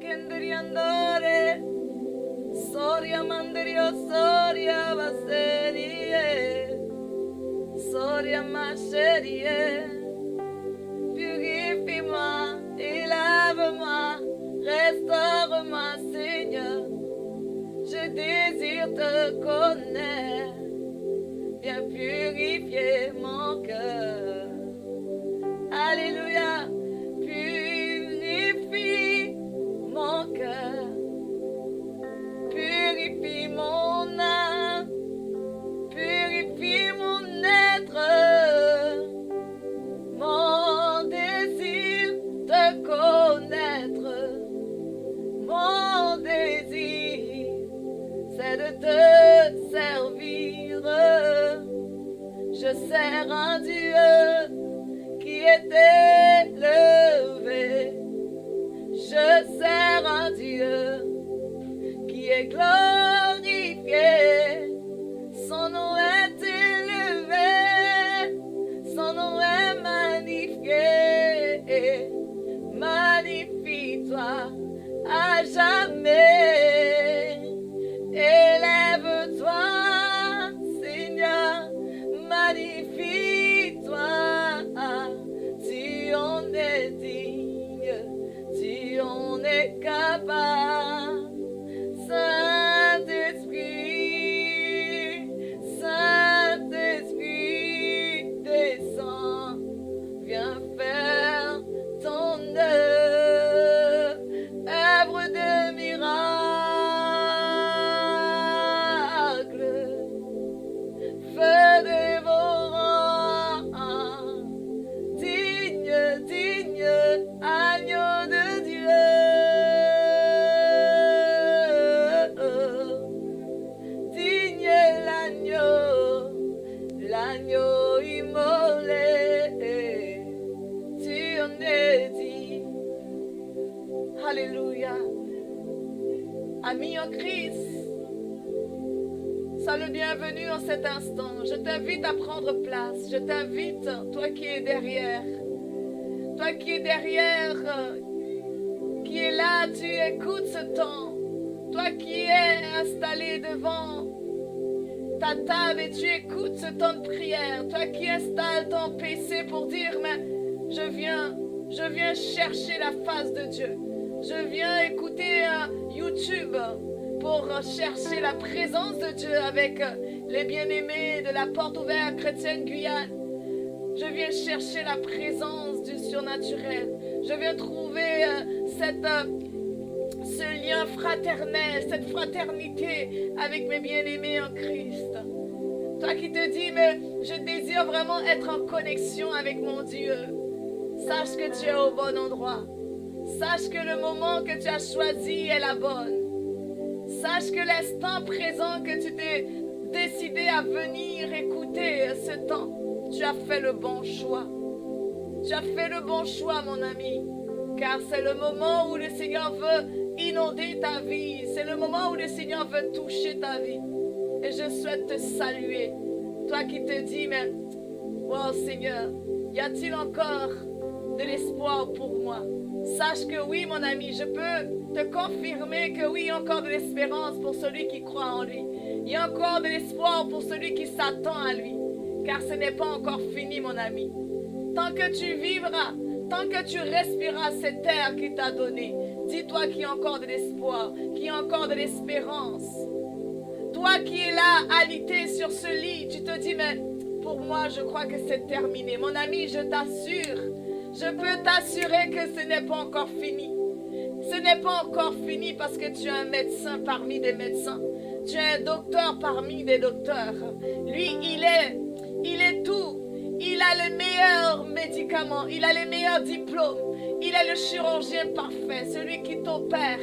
kendriandore. Soria manderio, soria vaserie. Soria ma chérie. Purifie-moi et lave-moi. Restaure-moi, Seigneur. Je désire te connaître. Viens purifier mon cœur. Alléluia. Purifie mon cœur. Purifie mon âme. Purifie mon être. Mon désir de connaître. Mon désir, c'est de te servir. Je sers un Dieu qui est élevé. Je sers un Dieu qui est glorifié. Son nom est élevé. Son nom est magnifié. Magnifie-toi à jamais. Élève-toi, Seigneur, magnifie-toi. Tu en es digne, tu en es capable. Saint-Esprit, Saint-Esprit, descends, viens faire ton œuvre, œuvre de miracle, feu dévorant, digne, digne, agneau de Dieu, digne l'agneau immolé, tu en es dit. Alléluia. Amis en Christ, sois le bienvenu en cet instant. Je t'invite à prendre place. Je t'invite, toi qui es derrière. Toi qui es derrière, qui est là, tu écoutes ce temps. Toi qui es installé devant ta table et tu écoutes ce temps de prière. Toi qui installes ton PC pour dire, mais je viens chercher la face de Dieu. Je viens écouter YouTube pour chercher la présence de Dieu avec les bien-aimés de la Porte Ouverte Chrétienne Guyane. Je viens chercher la présence du surnaturel. Je viens trouver ce lien fraternel, cette fraternité avec mes bien-aimés en Christ. Toi qui te dis, mais je désire vraiment être en connexion avec mon Dieu. Sache que tu es au bon endroit. Sache que le moment que tu as choisi est la bonne. Sache que l'instant présent que tu t'es décidé à venir écouter ce temps, tu as fait le bon choix. Tu as fait le bon choix, mon ami. Car c'est le moment où le Seigneur veut inonder ta vie. C'est le moment où le Seigneur veut toucher ta vie. Et je souhaite te saluer. Toi qui te dis, mais, oh Seigneur, y a-t-il encore de l'espoir pour moi? Sache que oui, mon ami, je peux te confirmer que oui, il y a encore de l'espérance pour celui qui croit en lui. Il y a encore de l'espoir pour celui qui s'attend à lui. Car ce n'est pas encore fini, mon ami. Tant que tu vivras, tant que tu respireras cet air qu'il t'a donné, dis-toi qu'il y a encore de l'espoir, qu'il y a encore de l'espérance. Toi qui es là, alité sur ce lit, tu te dis, mais pour moi, je crois que c'est terminé. Mon ami, je t'assure, je peux t'assurer que ce n'est pas encore fini. Ce n'est pas encore fini parce que tu es un médecin parmi des médecins. Tu es un docteur parmi des docteurs. Lui, il est tout. Il a les meilleurs médicaments, il a les meilleurs diplômes. Il est le chirurgien parfait, celui qui t'opère.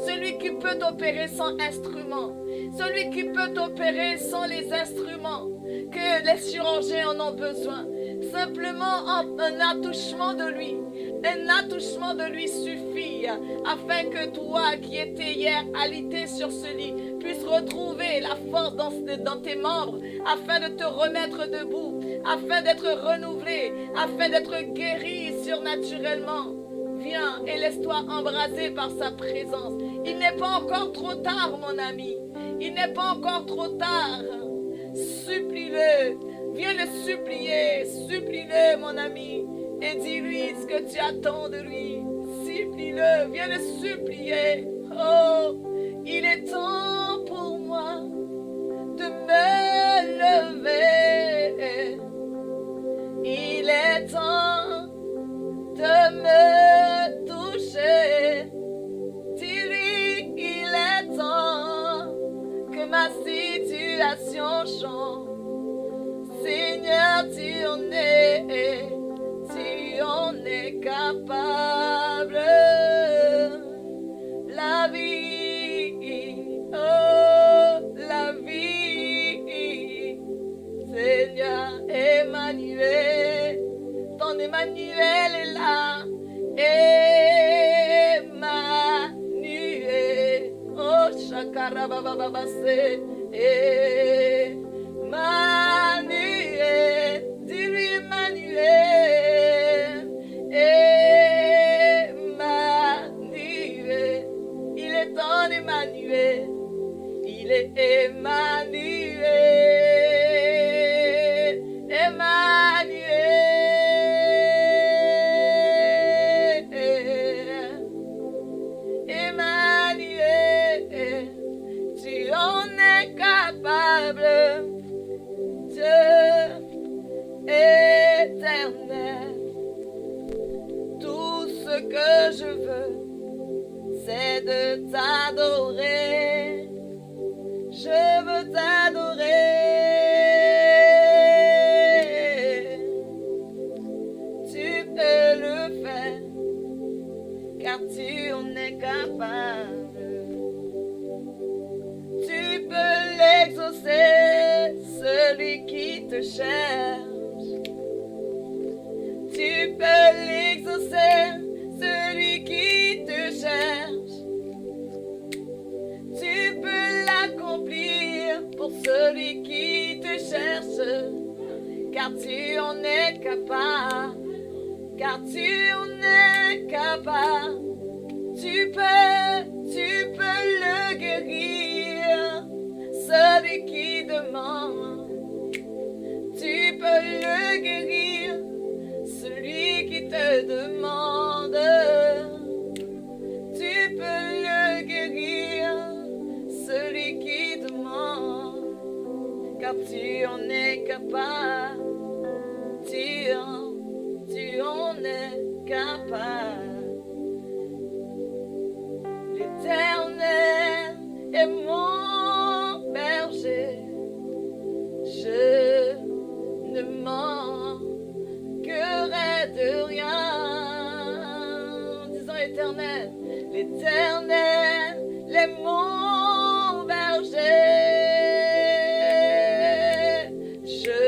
Celui qui peut t'opérer sans instrument. Celui qui peut t'opérer sans les instruments que les chirurgiens en ont besoin. Simplement un attouchement de lui. Un attouchement de lui suffit afin que toi qui étais hier alité sur ce lit puisses retrouver la force dans tes membres afin de te remettre debout, afin d'être renouvelé, afin d'être guéri surnaturellement. viens et laisse-toi embraser par sa présence. Il n'est pas encore trop tard, mon ami. Il n'est pas encore trop tard. Supplie-le. Viens le supplier. Supplie-le, mon ami. Et dis-lui ce que tu attends de lui. Supplie-le. Viens le supplier. Oh, il est temps pour moi de me lever. Il est temps de me toucher. Dis-lui, il est temps que ma situation change. Seigneur, tu en es capable. La vie, oh, la vie. Seigneur, Emmanuel, ton Emmanuel est là. Emmanuel, oh, Shakarabababase, Emmanuel, dis-lui Emmanuel, Emmanuel, il est ton Emmanuel, il est Emmanuel. Éternel, tout ce que je veux, c'est de t'adorer. Je veux t'adorer. Tu peux le faire, car tu en es capable. Tu peux l'exaucer, celui qui te cherche. Tu peux l'exaucer, celui qui te cherche. Tu peux l'accomplir pour celui qui te cherche. Car tu en es capable. Car tu en es capable. Tu peux le guérir, celui qui demande. Tu peux le guérir, celui qui te demande. Tu peux le guérir, celui qui demande. Car tu en es capable. Tu en es capable. L'Éternel est mon berger. Je ne manquerai de rien. Disons Éternel, l'Éternel est mon berger. Je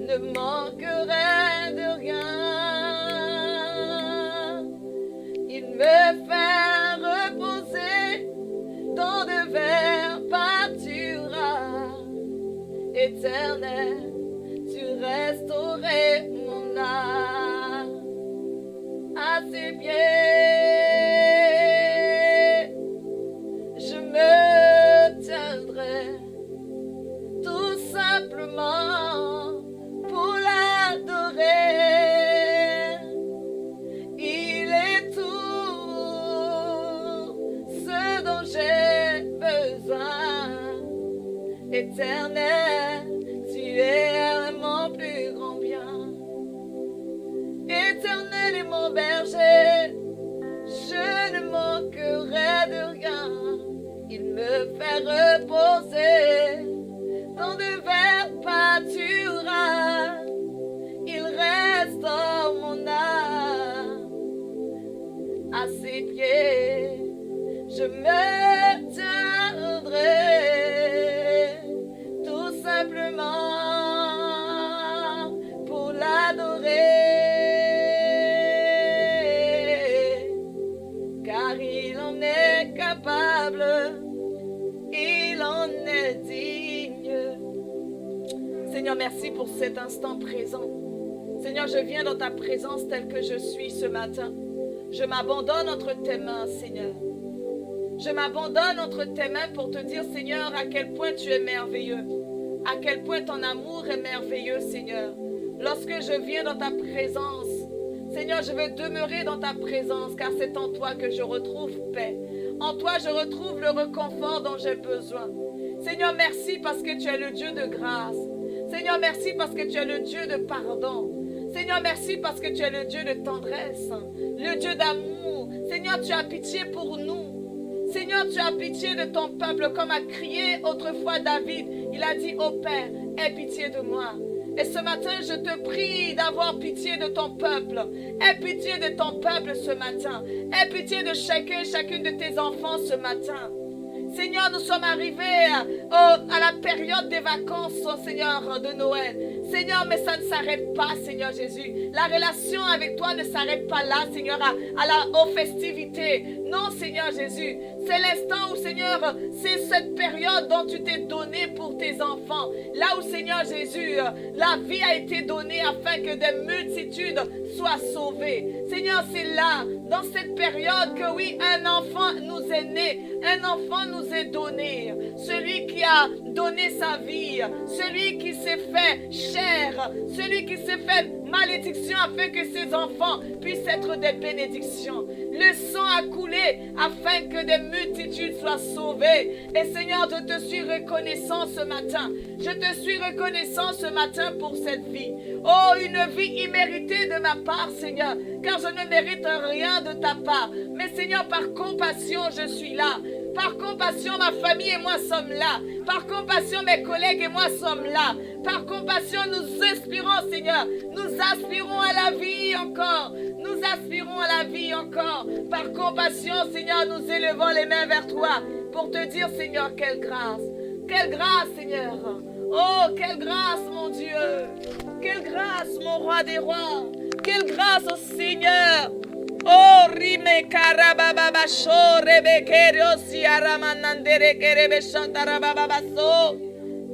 ne manquerai de rien. Il me fait reposer dans de verts pâturages. Éternel, tu restaurais mon âme à ses pieds. Je me tiendrai tout simplement pour l'adorer. Il est tout ce dont j'ai besoin. Éternel, tu es mon plus grand bien. Éternel est mon berger, je ne manquerai de rien. Il me fait reposer dans de verts pâturages. Il restaure mon âme à ses pieds. Je me tiendrai tout simplement pour l'adorer. Car il en est capable, il en est digne. Seigneur, merci pour cet instant présent. Seigneur, je viens dans ta présence telle que je suis ce matin. Je m'abandonne entre tes mains, Seigneur. Je m'abandonne entre tes mains pour te dire, Seigneur, à quel point tu es merveilleux. À quel point ton amour est merveilleux, Seigneur. Lorsque je viens dans ta présence, Seigneur, je veux demeurer dans ta présence, car c'est en toi que je retrouve paix. En toi, je retrouve le réconfort dont j'ai besoin. Seigneur, merci parce que tu es le Dieu de grâce. Seigneur, merci parce que tu es le Dieu de pardon. Seigneur, merci parce que tu es le Dieu de tendresse, le Dieu d'amour. Seigneur, tu as pitié pour nous. Seigneur, tu as pitié de ton peuple, comme a crié autrefois David. Il a dit, ô Père, aie pitié de moi. Et ce matin, je te prie d'avoir pitié de ton peuple. Aie pitié de ton peuple ce matin. Aie pitié de chacun et chacune de tes enfants ce matin. Seigneur, nous sommes arrivés à la période des vacances, Seigneur, de Noël. Seigneur, mais ça ne s'arrête pas, Seigneur Jésus. La relation avec toi ne s'arrête pas là, Seigneur, aux festivités. Non, Seigneur Jésus. C'est l'instant où, Seigneur, c'est cette période dont tu t'es donné pour tes enfants. Là où, Seigneur Jésus, la vie a été donnée afin que des multitudes soient sauvées. Seigneur, c'est là, dans cette période que oui, un enfant nous est né. Un enfant nous est donné. Celui qui a donné sa vie. Celui qui s'est fait chair. Celui qui s'est fait malédiction afin que ses enfants puissent être des bénédictions. Le sang a coulé afin que des multitudes soient sauvées. Et Seigneur, je te suis reconnaissant ce matin. Je te suis reconnaissant ce matin pour cette vie. Oh, une vie imméritée de ma part, Seigneur, car je ne mérite rien de ta part. Mais Seigneur, par compassion, je suis là. Par compassion, ma famille et moi sommes là. Par compassion, mes collègues et moi sommes là. Par compassion, nous aspirons, Seigneur. Nous aspirons à la vie encore. Nous aspirons à la vie encore. Par compassion, Seigneur, nous élevons les mains vers toi pour te dire, Seigneur, quelle grâce. Quelle grâce, Seigneur. Oh, quelle grâce, mon Dieu. Quelle grâce, mon roi des rois. Quelle grâce au Seigneur. Oh, rime karababa shore kerosi aramanandere kerebe shantarababaso.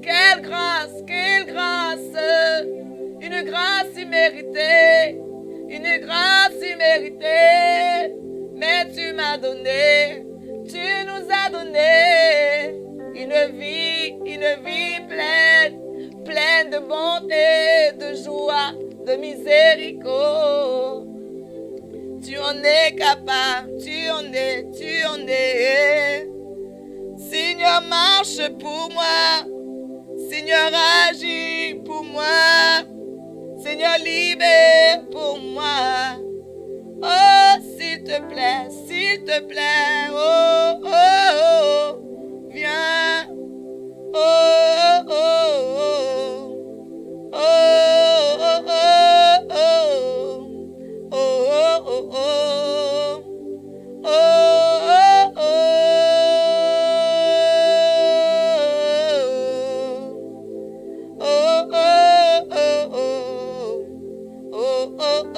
Quelle grâce, quelle grâce. Une grâce imméritée. Une grâce imméritée. Mais tu m'as donné, tu nous as donné une vie pleine, pleine de bonté, de joie, de miséricorde. Tu en es capable, tu en es. Seigneur, marche pour moi. Seigneur, agis pour moi. Seigneur, libère pour moi. Oh, s'il te plaît, oh, oh, oh, viens. Oh, oh, oh, oh, oh, oh, oh, oh. Oh, oh, oh, oh, oh, oh,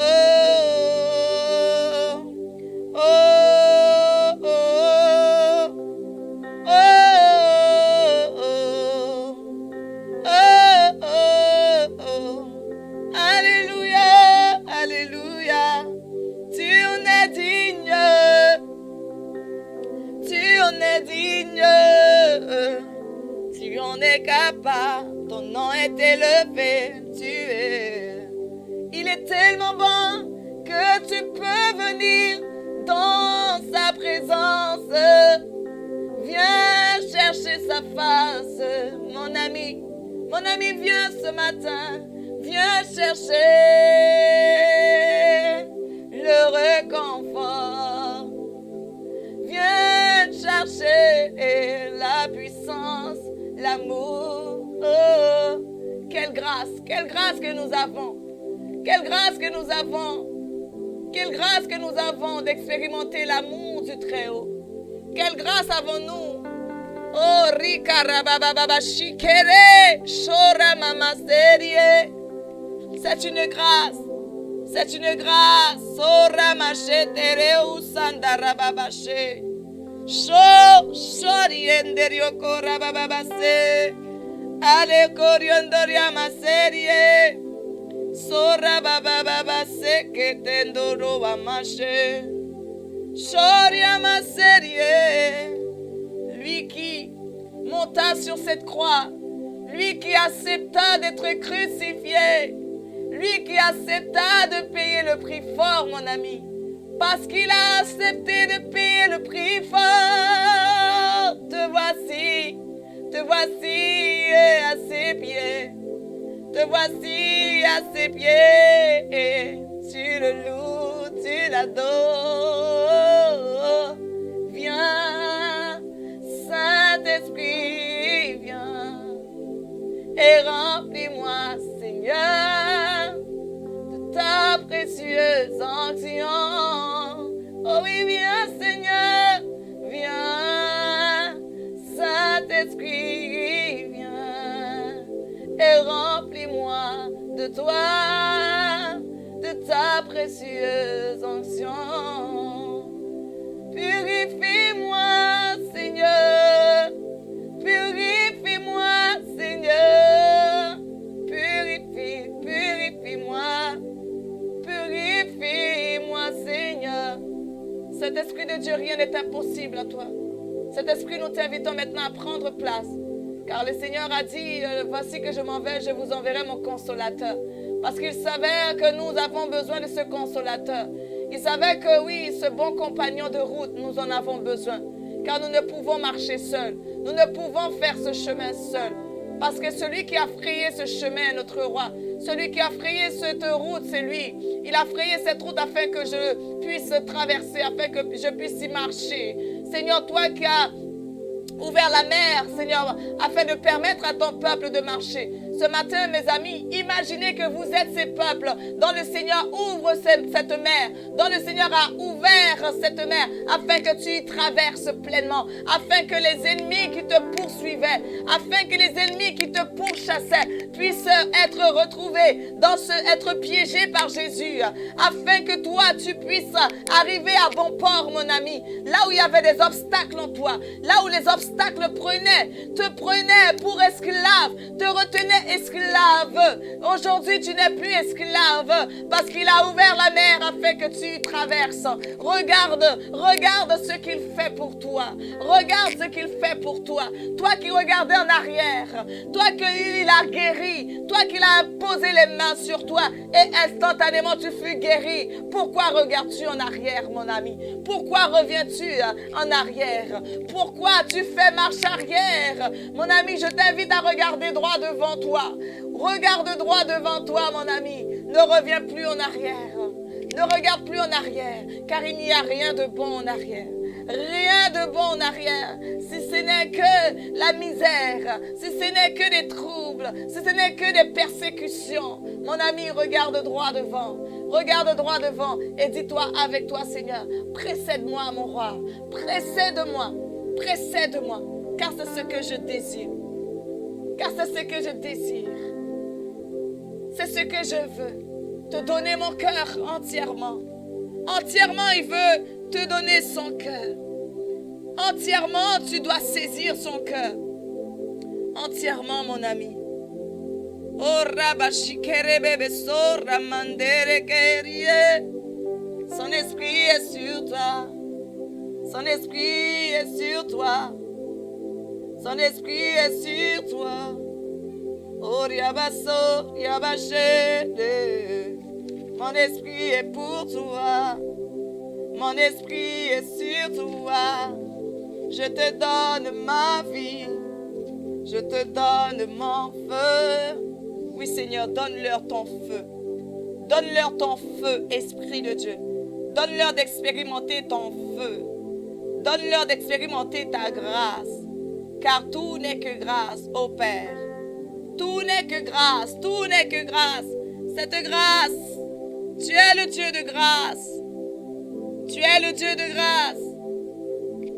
oh, Alléluia, alléluia. Tu en es digne, tu en es digne, tu en es capable, ton nom est élevé, il est tellement bon que tu peux venir dans sa présence, viens chercher sa face, mon ami, viens ce matin, viens chercher le réconfort. Viens chercher la puissance, l'amour. Oh, quelle grâce que nous avons. Quelle grâce que nous avons. Quelle grâce que nous avons d'expérimenter l'amour du Très-Haut. Quelle grâce avons-nous. Oh, rikarabababa shikere, shora mama serie. C'est une grâce. C'est une grâce. Sora machetere usandara babashe. Shori enderio kora bababase. Ale koriondoria maserie. Sora bababase que tendoro amashe. Shoriama Serie. Lui qui monta sur cette croix, lui qui accepta d'être crucifié, lui qui accepta de payer le prix fort, mon ami, parce qu'il a accepté de payer le prix fort. Te voici à ses pieds, te voici à ses pieds, tu le loues, tu l'adores. Viens, Saint-Esprit, viens et remplis-moi, Seigneur, de ta précieuse onction. Oh oui, viens, Seigneur, viens, Saint-Esprit, viens et remplis-moi de toi, de ta précieuse onction. Purifie-moi, Seigneur, purifie-moi, Seigneur, purifie-moi, purifie-moi, Seigneur. Cet Esprit de Dieu, rien n'est impossible à toi. Cet Esprit, nous t'invitons maintenant à prendre place. Car le Seigneur a dit, voici que je m'en vais, je vous enverrai mon consolateur. Parce qu'il savait que nous avons besoin de ce consolateur. Il savait que oui, ce bon compagnon de route, nous en avons besoin. Car nous ne pouvons marcher seuls. Nous ne pouvons faire ce chemin seuls. Parce que celui qui a frayé ce chemin est notre roi. Celui qui a frayé cette route, c'est lui. Il a frayé cette route afin que je puisse traverser, afin que je puisse y marcher. Seigneur, toi qui as ouvert la mer, Seigneur, afin de permettre à ton peuple de marcher. Ce matin, mes amis, imaginez que vous êtes ces peuples dont le Seigneur ouvre cette mer, dont le Seigneur a ouvert cette mer, afin que tu y traverses pleinement, afin que les ennemis qui te poursuivaient, afin que les ennemis qui te pourchassaient puissent être retrouvés, être piégés par Jésus, afin que toi, tu puisses arriver à bon port, mon ami, là où il y avait des obstacles en toi, là où les obstacles te prenaient pour esclave, te retenaient esclave. Aujourd'hui, tu n'es plus esclave parce qu'il a ouvert la mer afin que tu y traverses. Regarde ce qu'il fait pour toi. Regarde ce qu'il fait pour toi. Toi qui regardais en arrière, toi qu'il a guéri, toi qu'il a posé les mains sur toi et instantanément tu fus guéri. Pourquoi regardes-tu en arrière, mon ami? Pourquoi reviens-tu en arrière? Pourquoi tu fais marche arrière? Mon ami, je t'invite à regarder droit devant toi. Regarde droit devant toi, mon ami. Ne reviens plus en arrière. Ne regarde plus en arrière, car il n'y a rien de bon en arrière. Rien de bon en arrière, si ce n'est que la misère, si ce n'est que des troubles, si ce n'est que des persécutions. Mon ami, regarde droit devant et dis-toi avec toi, Seigneur, précède-moi, mon roi, précède-moi, car c'est ce que je désire. Car c'est ce que je désire. C'est ce que je veux. Te donner mon cœur entièrement. Entièrement, il veut te donner son cœur. Entièrement, tu dois saisir son cœur. Entièrement, mon ami. Oh, Rabashikere bebe sora mandere kerie. Son esprit est sur toi. Son esprit est sur toi. Son esprit est sur toi. Oh, Riabaso, Riabachede. Mon esprit est pour toi. Mon esprit est sur toi. Je te donne ma vie. Je te donne mon feu. Oui, Seigneur, donne-leur ton feu. Donne-leur ton feu, Esprit de Dieu. Donne-leur d'expérimenter ton feu. Donne-leur d'expérimenter ta grâce. Car tout n'est que grâce, ô Père. Tout n'est que grâce, tout n'est que grâce. Cette grâce, tu es le Dieu de grâce. Tu es le Dieu de grâce.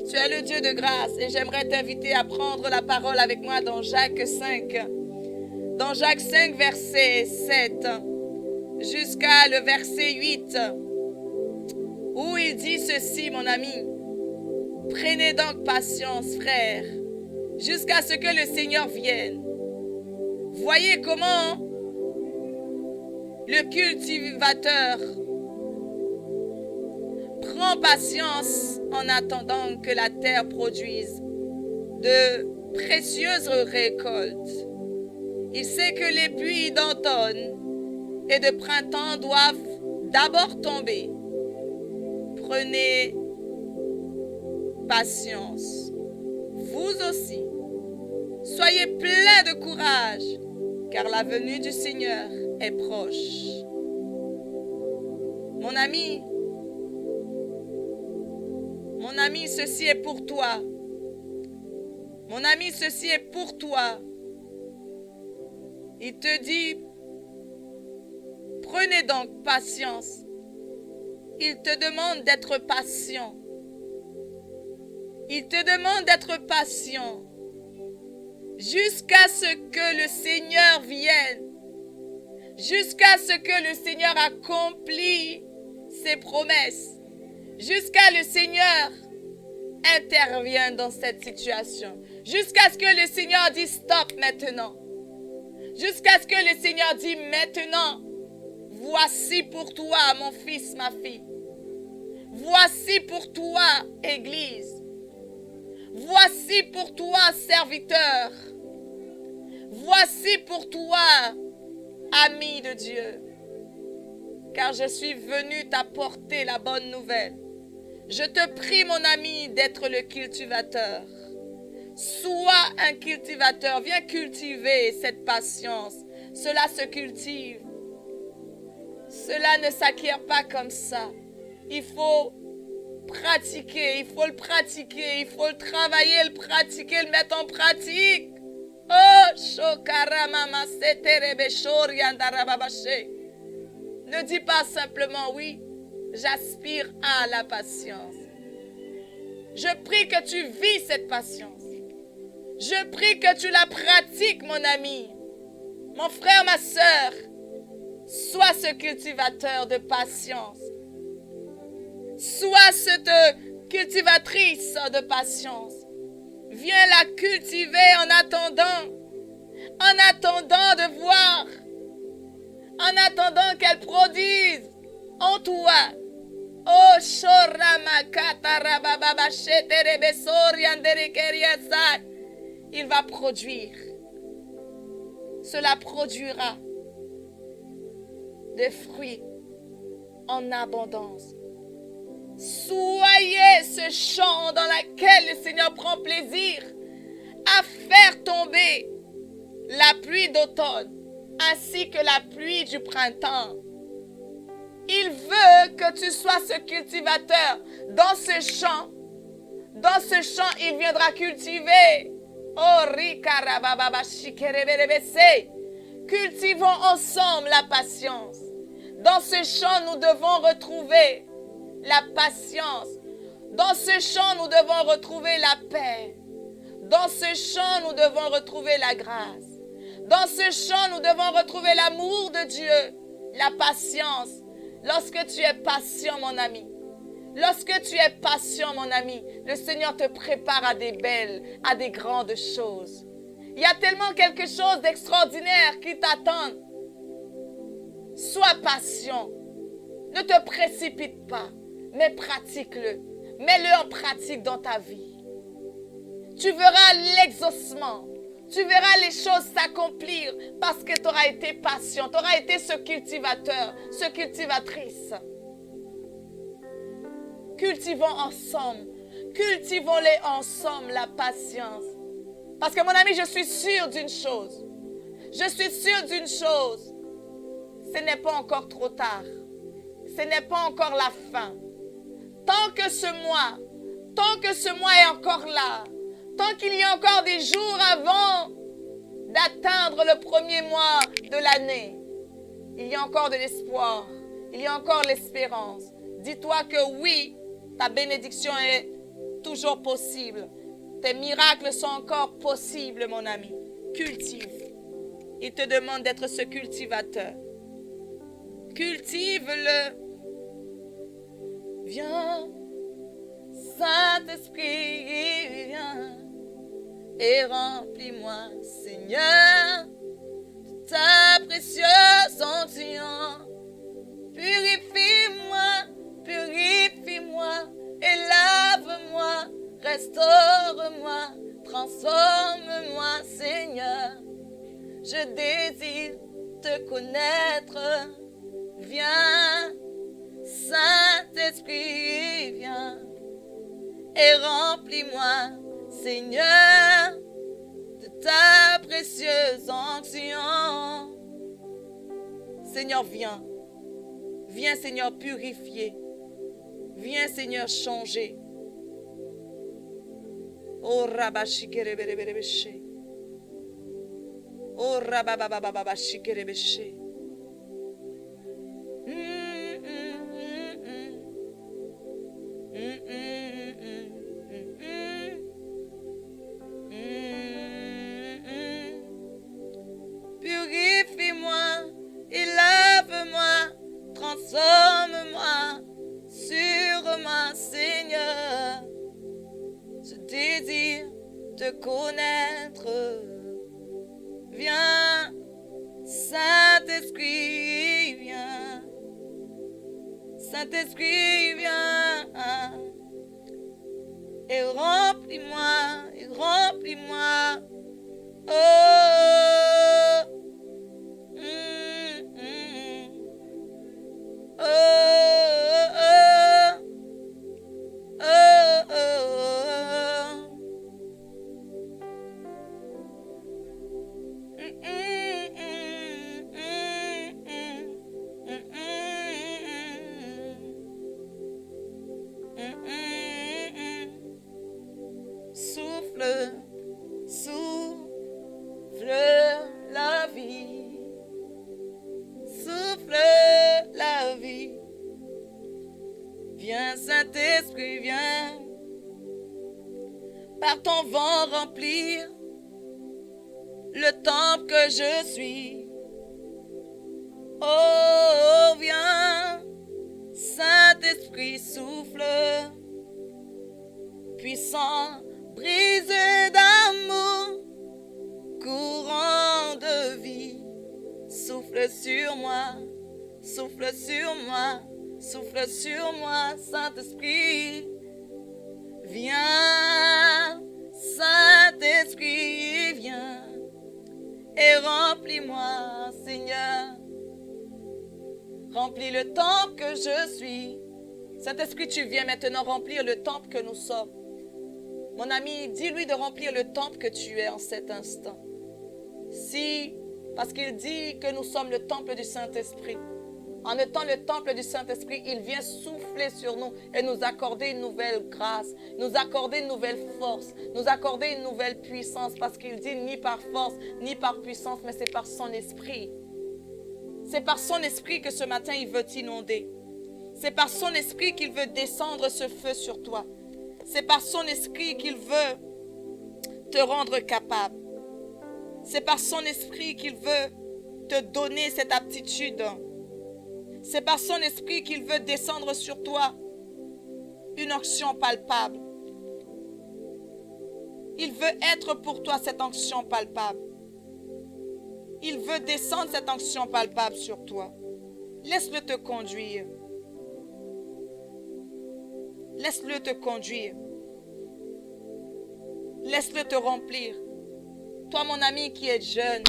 Tu es le Dieu de grâce. Et j'aimerais t'inviter à prendre la parole avec moi dans Jacques 5. Dans Jacques 5, verset 7 jusqu'à le verset 8, où il dit ceci, mon ami. Prenez donc patience, frères, jusqu'à ce que le Seigneur vienne. Voyez comment le cultivateur prend patience en attendant que la terre produise de précieuses récoltes. Il sait que les pluies d'automne et de printemps doivent d'abord tomber. Prenez patience. Vous aussi, soyez pleins de courage, car la venue du Seigneur est proche. Mon ami, ceci est pour toi. Mon ami, ceci est pour toi. Il te dit, prenez donc patience. Il te demande d'être patient. Il te demande d'être patient jusqu'à ce que le Seigneur vienne, jusqu'à ce que le Seigneur accomplit ses promesses, jusqu'à le Seigneur intervienne dans cette situation, jusqu'à ce que le Seigneur dise stop maintenant, jusqu'à ce que le Seigneur dise maintenant, voici pour toi mon fils, ma fille, voici pour toi Église, voici pour toi serviteur, voici pour toi ami de Dieu, car je suis venu t'apporter la bonne nouvelle. Je te prie, mon ami, d'être le cultivateur. Sois un cultivateur. Viens cultiver cette patience. Cela se cultive. Cela ne s'acquiert pas comme ça. Il faut pratiquer, il faut le pratiquer, il faut le travailler, le pratiquer, le mettre en pratique. Oh, shokaramama seterebeshoriandarababashe. Ne dis pas simplement oui, j'aspire à la patience. Je prie que tu vis cette patience. Je prie que tu la pratiques, mon ami. Mon frère, ma sœur, sois ce cultivateur de patience. Sois cette cultivatrice de patience. Viens la cultiver en attendant de voir, en attendant qu'elle produise en toi. Oh, il va produire. Cela produira des fruits en abondance. Soyez ce champ dans lequel le Seigneur prend plaisir à faire tomber la pluie d'automne ainsi que la pluie du printemps. Il veut que tu sois ce cultivateur. Dans ce champ, il viendra cultiver. Oh, cultivons ensemble la patience. Dans ce champ, nous devons retrouver la patience. Dans ce champ, nous devons retrouver la paix. Dans ce champ, nous devons retrouver la grâce. Dans ce champ, nous devons retrouver l'amour de Dieu, la patience. Lorsque tu es patient, mon ami, lorsque tu es patient, mon ami, le Seigneur te prépare à des belles, à des grandes choses. Il y a tellement quelque chose d'extraordinaire qui t'attend. Sois patient. Ne te précipite pas, mais pratique-le. Mets-le en pratique dans ta vie. Tu verras l'exaucement. Tu verras les choses s'accomplir parce que tu auras été patient. Tu auras été ce cultivateur, ce cultivatrice. Cultivons ensemble. Cultivons-les ensemble, la patience. Parce que mon ami, je suis sûre d'une chose. Je suis sûre d'une chose. Ce n'est pas encore trop tard. Ce n'est pas encore la fin. Tant que ce mois est encore là, tant qu'il y a encore des jours avant d'atteindre le premier mois de l'année, il y a encore de l'espoir, il y a encore l'espérance. Dis-toi que oui, ta bénédiction est toujours possible. Tes miracles sont encore possibles, mon ami. Cultive. Il te demande d'être ce cultivateur. Cultive-le. Viens, Saint-Esprit, viens et remplis-moi, Seigneur, de ta précieuse onction. Purifie-moi, purifie-moi, je désire te connaître. Viens, Saint-Esprit, viens et remplis-moi, Seigneur, de ta précieuse onction. Seigneur, viens. Viens, Seigneur, purifier. Viens, Seigneur, changer. Oh, rabashikereberebeshe. Oh, rabababababashikerebeshe. Purifie-moi et lave-moi, transforme-moi, sûrement, Seigneur. Je désire te connaître. Viens, Saint-Esprit, viens. Saint-Esprit, viens. Et remplis-moi, et remplis-moi. Oh, oh, oh, oh, Souffle, souffle la vie. Souffle la vie. Viens, Saint-Esprit, viens. Par ton vent remplir le temple que je suis. Oh, viens, Saint-Esprit, souffle. Puissant, brisé d'amour, courant de vie. Souffle sur moi, souffle sur moi, souffle sur moi, Saint-Esprit. Viens, Saint-Esprit, viens et remplis-moi, Seigneur. Remplis le temple que je suis. Saint-Esprit, tu viens maintenant remplir le temple que nous sommes. Mon ami, dis-lui de remplir le temple que tu es en cet instant. Parce qu'il dit que nous sommes le temple du Saint-Esprit. En étant le temple du Saint-Esprit, il vient souffler sur nous et nous accorder une nouvelle grâce, nous accorder une nouvelle force, nous accorder une nouvelle puissance, parce qu'il dit ni par force, ni par puissance, mais c'est par son esprit. C'est par son esprit que ce matin, il veut t'inonder. C'est par son esprit qu'il veut descendre ce feu sur toi. C'est par son esprit qu'il veut te rendre capable. C'est par son esprit qu'il veut te donner cette aptitude. C'est par son esprit qu'il veut descendre sur toi une onction palpable. Il veut être pour toi cette onction palpable. Il veut descendre cette onction palpable sur toi. Laisse-le te conduire. Laisse-le te conduire. Laisse-le te remplir. Toi, mon ami qui es jeune,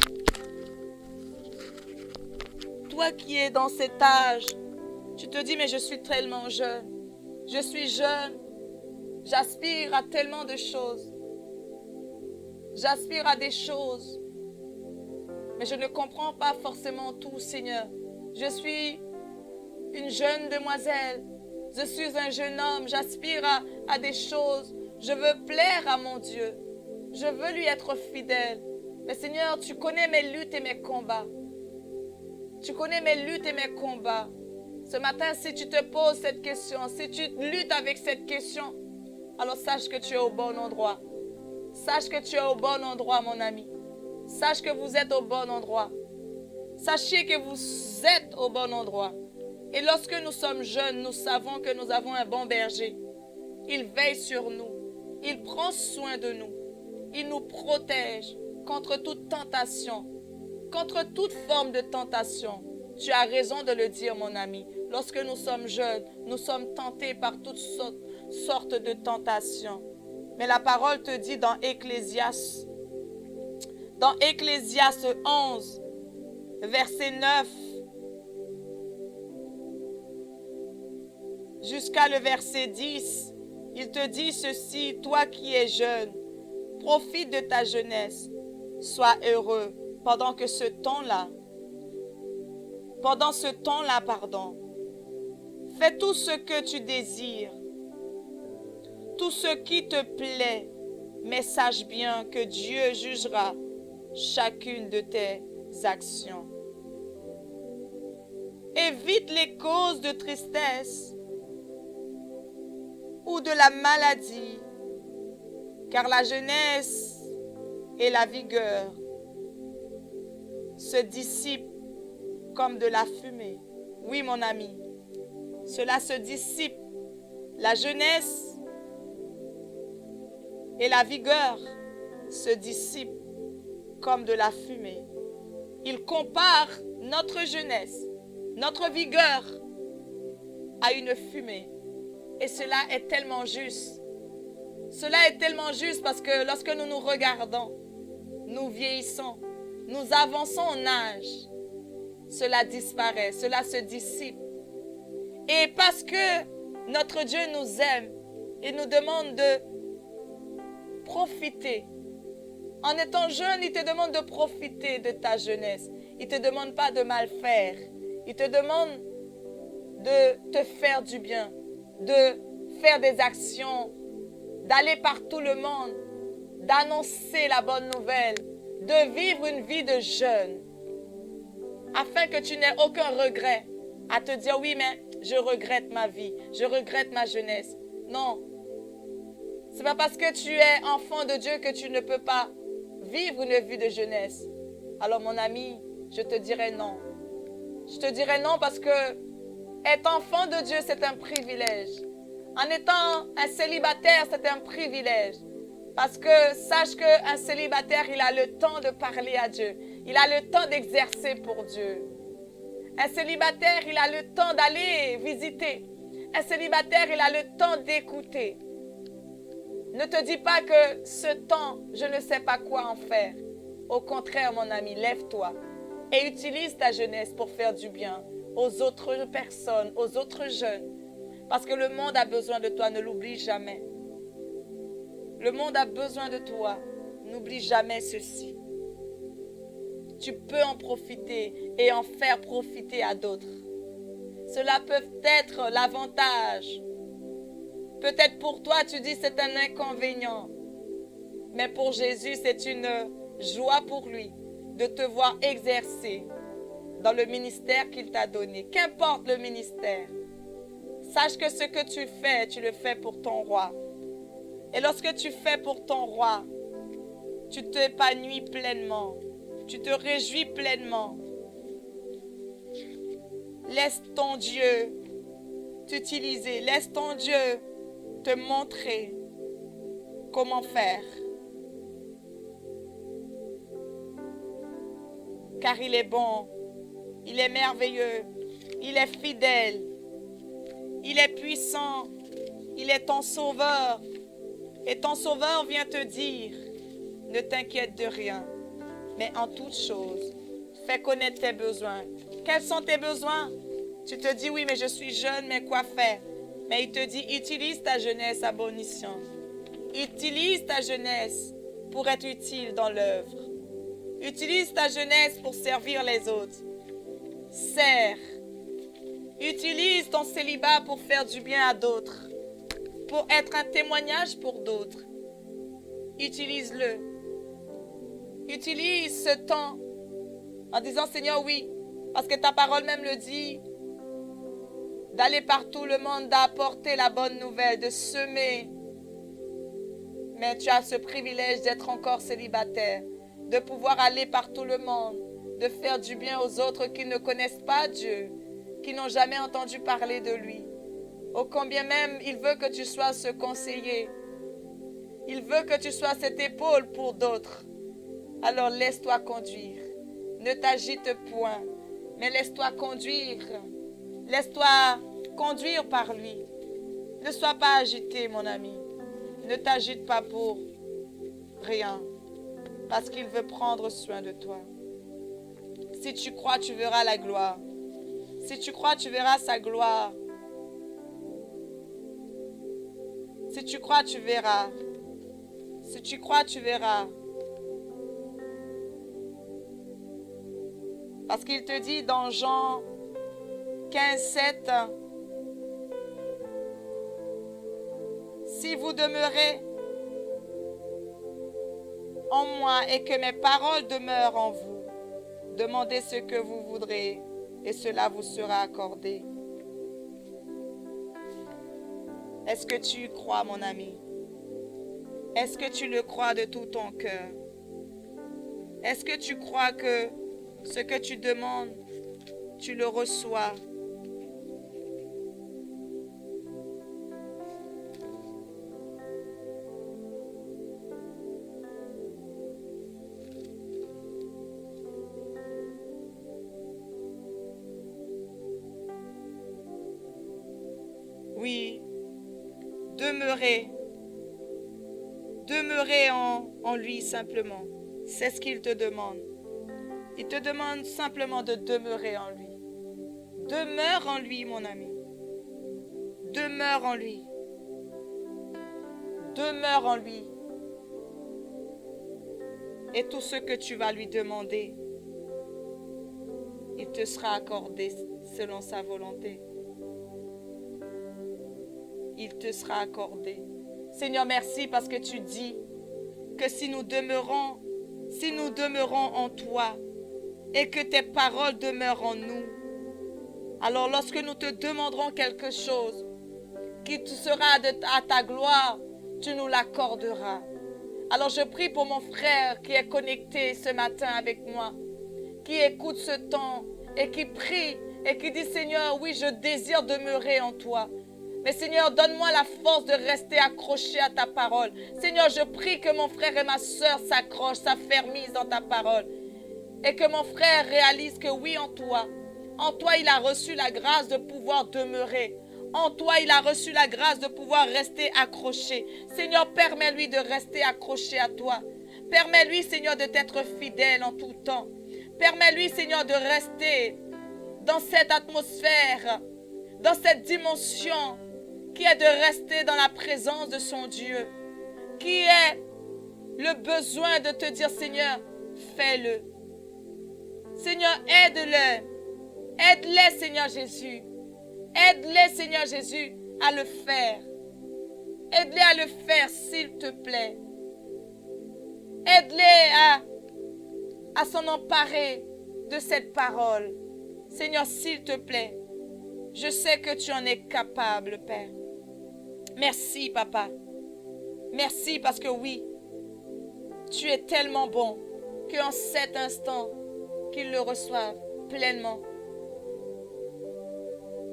toi qui es dans cet âge, tu te dis, mais je suis tellement jeune. Je suis jeune. J'aspire à tellement de choses. J'aspire à des choses. Mais je ne comprends pas forcément tout, Seigneur. Je suis une jeune demoiselle. Je suis un jeune homme. J'aspire à des choses. Je veux plaire à mon Dieu. Je veux lui être fidèle. Mais Seigneur, tu connais mes luttes et mes combats. Tu connais mes luttes et mes combats. Ce matin, si tu te poses cette question, si tu luttes avec cette question, alors sache que tu es au bon endroit. Sache que tu es au bon endroit, mon ami. Sache que vous êtes au bon endroit. Sachez que vous êtes au bon endroit. Et lorsque nous sommes jeunes, nous savons que nous avons un bon berger. Il veille sur nous. Il prend soin de nous. Il nous protège contre toute tentation, contre toute forme de tentation. Tu as raison de le dire, mon ami. Lorsque nous sommes jeunes, nous sommes tentés par toutes sortes de tentations. Mais la parole te dit dans Ecclésiaste Dans Ecclésiaste 11, verset 9, jusqu'à le verset 10, il te dit ceci, toi qui es jeune, profite de ta jeunesse, sois heureux pendant ce temps-là, fais tout ce que tu désires, tout ce qui te plaît, mais sache bien que Dieu jugera chacune de tes actions. Évite les causes de tristesse ou de la maladie, car la jeunesse et la vigueur se dissipent comme de la fumée. Oui, mon ami, cela se dissipe. La jeunesse et la vigueur se dissipent comme de la fumée. Il compare notre jeunesse, notre vigueur à une fumée. Et cela est tellement juste. Cela est tellement juste parce que lorsque nous nous regardons, nous vieillissons, nous avançons en âge, cela disparaît, cela se dissipe. Et parce que notre Dieu nous aime, il nous demande de profiter. En étant jeune, il te demande de profiter de ta jeunesse. Il ne te demande pas de mal faire. Il te demande de te faire du bien, de faire des actions, d'aller par tout le monde, d'annoncer la bonne nouvelle, de vivre une vie de jeune, afin que tu n'aies aucun regret à te dire oui, mais je regrette ma vie, je regrette ma jeunesse. Non, ce n'est pas parce que tu es enfant de Dieu que tu ne peux pas vivre une vie de jeunesse. Alors mon ami, je te dirais non. Je te dirais non parce que être enfant de Dieu, c'est un privilège. En étant un célibataire, c'est un privilège. Parce que sache qu'un célibataire, il a le temps de parler à Dieu. Il a le temps d'exercer pour Dieu. Un célibataire, il a le temps d'aller visiter. Un célibataire, il a le temps d'écouter. Ne te dis pas que ce temps, je ne sais pas quoi en faire. Au contraire, mon ami, lève-toi et utilise ta jeunesse pour faire du bien aux autres personnes, aux autres jeunes. Parce que le monde a besoin de toi, ne l'oublie jamais. Le monde a besoin de toi, n'oublie jamais ceci. Tu peux en profiter et en faire profiter à d'autres. Cela peut être l'avantage. Peut-être pour toi, tu dis c'est un inconvénient. Mais pour Jésus, c'est une joie pour lui de te voir exercer dans le ministère qu'il t'a donné. Qu'importe le ministère. Sache que ce que tu le fais pour ton roi. Et lorsque tu fais pour ton roi, tu t'épanouis pleinement. Tu te réjouis pleinement. Laisse ton Dieu t'utiliser. Laisse ton Dieu te montrer comment faire. Car il est bon, il est merveilleux, il est fidèle, il est puissant, il est ton sauveur. Et ton sauveur vient te dire, ne t'inquiète de rien, mais en toute chose, fais connaître tes besoins. Quels sont tes besoins? Tu te dis, oui, mais je suis jeune, mais quoi faire? Mais il te dit, utilise ta jeunesse à bon escient. Utilise ta jeunesse pour être utile dans l'œuvre. Utilise ta jeunesse pour servir les autres. Sers. Utilise ton célibat pour faire du bien à d'autres. Pour être un témoignage pour d'autres. Utilise-le. Utilise ce temps en disant, Seigneur, oui, parce que ta parole même le dit, d'aller par tout le monde, d'apporter la bonne nouvelle, de semer. Mais tu as ce privilège d'être encore célibataire, de pouvoir aller par tout le monde, de faire du bien aux autres qui ne connaissent pas Dieu, qui n'ont jamais entendu parler de lui. Ô combien même il veut que tu sois ce conseiller. Il veut que tu sois cette épaule pour d'autres. Alors laisse-toi conduire. Ne t'agite point, mais laisse-toi conduire. Laisse-toi conduire par lui. Ne sois pas agité, mon ami. Ne t'agite pas pour rien. parce qu'il veut prendre soin de toi. Si tu crois, tu verras la gloire. Si tu crois, tu verras sa gloire. Si tu crois, tu verras. Si tu crois, tu verras. Parce qu'il te dit dans Jean 15, 7, si vous demeurez en moi et que mes paroles demeurent en vous, demandez ce que vous voudrez et cela vous sera accordé. Est-ce que tu y crois, mon ami? Est-ce que tu le crois de tout ton cœur? Est-ce que tu crois que ce que tu demandes, tu le reçois? Oui, demeurez en lui simplement. C'est ce qu'il te demande. Il te demande simplement de demeurer en lui. Demeure en lui, mon ami. Demeure en lui. Demeure en lui. Et tout ce que tu vas lui demander, il te sera accordé selon sa volonté. Il te sera accordé. Seigneur, merci parce que tu dis que si nous demeurons en toi et que tes paroles demeurent en nous, alors lorsque nous te demanderons quelque chose qui sera à ta gloire, tu nous l'accorderas. Alors je prie pour mon frère qui est connecté ce matin avec moi, qui écoute ce temps et qui prie et qui dit, Seigneur, oui, je désire demeurer en toi. Mais Seigneur, donne-moi la force de rester accroché à ta parole. Seigneur, je prie que mon frère et ma soeur s'accrochent, s'affermissent dans ta parole. Et que mon frère réalise que oui, en toi, il a reçu la grâce de pouvoir demeurer. En toi, il a reçu la grâce de pouvoir rester accroché. Seigneur, permets-lui de rester accroché à toi. Permets-lui, Seigneur, de t'être fidèle en tout temps. Permets-lui, Seigneur, de rester dans cette atmosphère, dans cette dimension qui est de rester dans la présence de son Dieu, qui est le besoin de te dire, Seigneur, fais-le. Seigneur, aide-le. Aide-les, Seigneur Jésus. Aide-les, Seigneur Jésus, à le faire. Aide-les à le faire, s'il te plaît. Aide-les à s'en emparer de cette parole. Seigneur, s'il te plaît, je sais que tu en es capable, Père. Merci, Papa. Merci parce que oui, tu es tellement bon qu'en cet instant, qu'ils le reçoivent pleinement.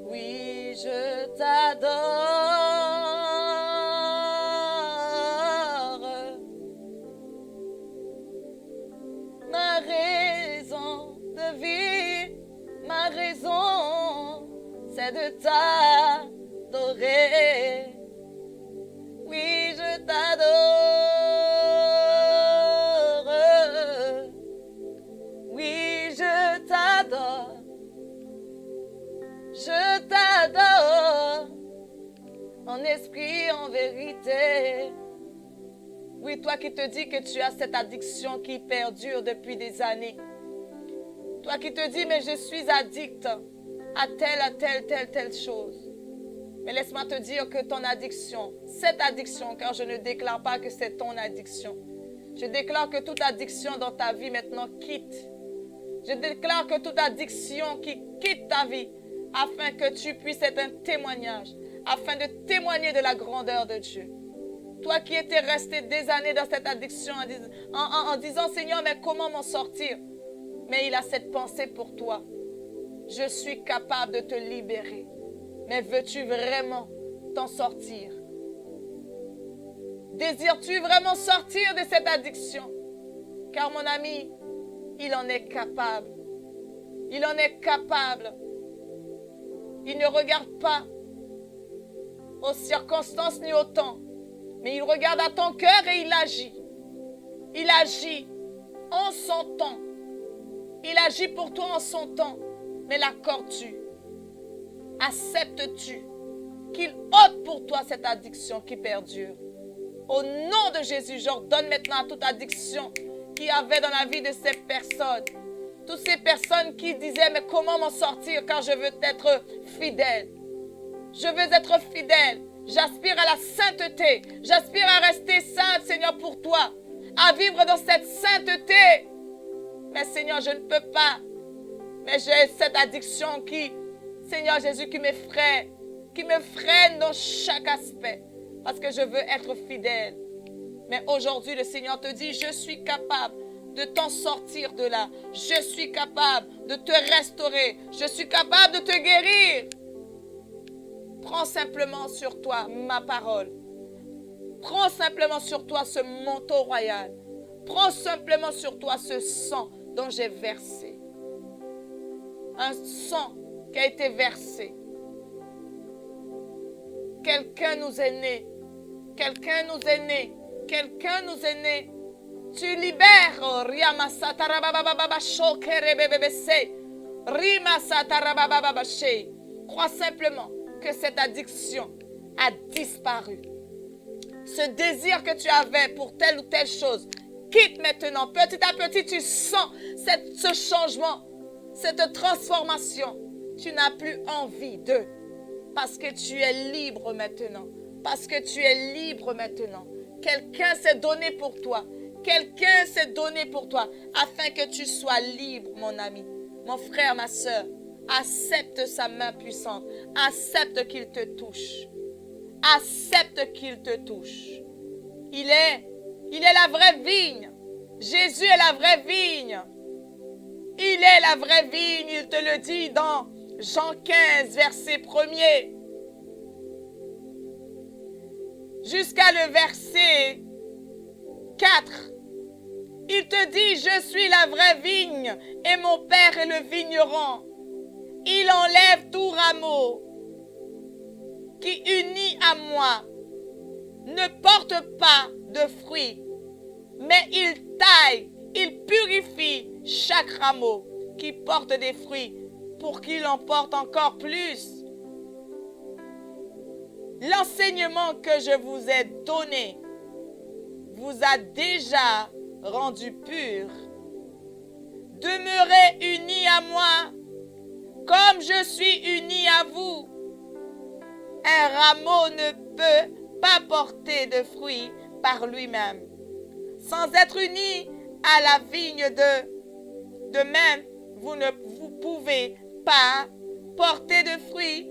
Oui, je t'adore, ma raison de vie, ma raison, c'est de t'adorer. Oui, je t'adore, oui, je t'adore. Je t'adore, en esprit, en vérité. Oui, toi qui te dis que tu as cette addiction qui perdure depuis des années. Toi qui te dis, mais je suis addict à telle chose. Mais laisse-moi te dire que ton addiction, cette addiction, car je ne déclare pas que c'est ton addiction. Je déclare que toute addiction dans ta vie maintenant quitte. Je déclare que toute addiction qui quitte ta vie, afin que tu puisses être un témoignage, afin de témoigner de la grandeur de Dieu. Toi qui étais resté des années dans cette addiction en disant, Seigneur, mais comment m'en sortir? Mais il a cette pensée pour toi. Je suis capable de te libérer. Mais veux-tu vraiment t'en sortir? Désires-tu vraiment sortir de cette addiction? Car mon ami, il en est capable. Il en est capable. Il ne regarde pas aux circonstances ni au temps, mais il regarde à ton cœur et il agit. Il agit en son temps. Il agit pour toi en son temps. Mais l'accordes-tu? Acceptes-tu qu'il ôte pour toi cette addiction qui perdure? Au nom de Jésus, j'ordonne maintenant à toute addiction qu'il y avait dans la vie de ces personnes. Toutes ces personnes qui disaient, mais comment m'en sortir quand je veux être fidèle? Je veux être fidèle. J'aspire à la sainteté. J'aspire à rester sainte, Seigneur, pour toi. À vivre dans cette sainteté. Mais Seigneur, je ne peux pas. Mais j'ai cette addiction qui, Seigneur Jésus, qui me freine dans chaque aspect. Parce que je veux être fidèle. Mais aujourd'hui, le Seigneur te dit, je suis capable de t'en sortir de là. Je suis capable de te restaurer. Je suis capable de te guérir. Prends simplement sur toi ma parole. Prends simplement sur toi ce manteau royal. Prends simplement sur toi ce sang dont j'ai versé. Un sang qui a été versé. Quelqu'un nous est né. Quelqu'un nous est né. Quelqu'un nous est né. Tu libères. Crois simplement que cette addiction a disparu. Ce désir que tu avais pour telle ou telle chose, quitte maintenant. Petit à petit, tu sens ce changement, cette transformation. Tu n'as plus envie d'eux. Parce que tu es libre maintenant. Parce que tu es libre maintenant. Quelqu'un s'est donné pour toi. Quelqu'un s'est donné pour toi. Afin que tu sois libre, mon ami. Mon frère, ma soeur. Accepte sa main puissante. Accepte qu'il te touche. Accepte qu'il te touche. Il est la vraie vigne. Jésus est la vraie vigne. Il est la vraie vigne. Il te le dit dans Jean 15, verset 1er. Jusqu'à le verset 4. Il te dit, je suis la vraie vigne et mon Père est le vigneron. Il enlève tout rameau qui unit à moi ne porte pas de fruits, mais il taille, il purifie chaque rameau qui porte des fruits pour qu'il en porte encore plus. L'enseignement que je vous ai donné vous a déjà rendu pur. Demeurez unis à moi comme je suis uni à vous. Un rameau ne peut pas porter de fruits par lui-même. Sans être uni à la vigne de même, vous pouvez pas porter de fruits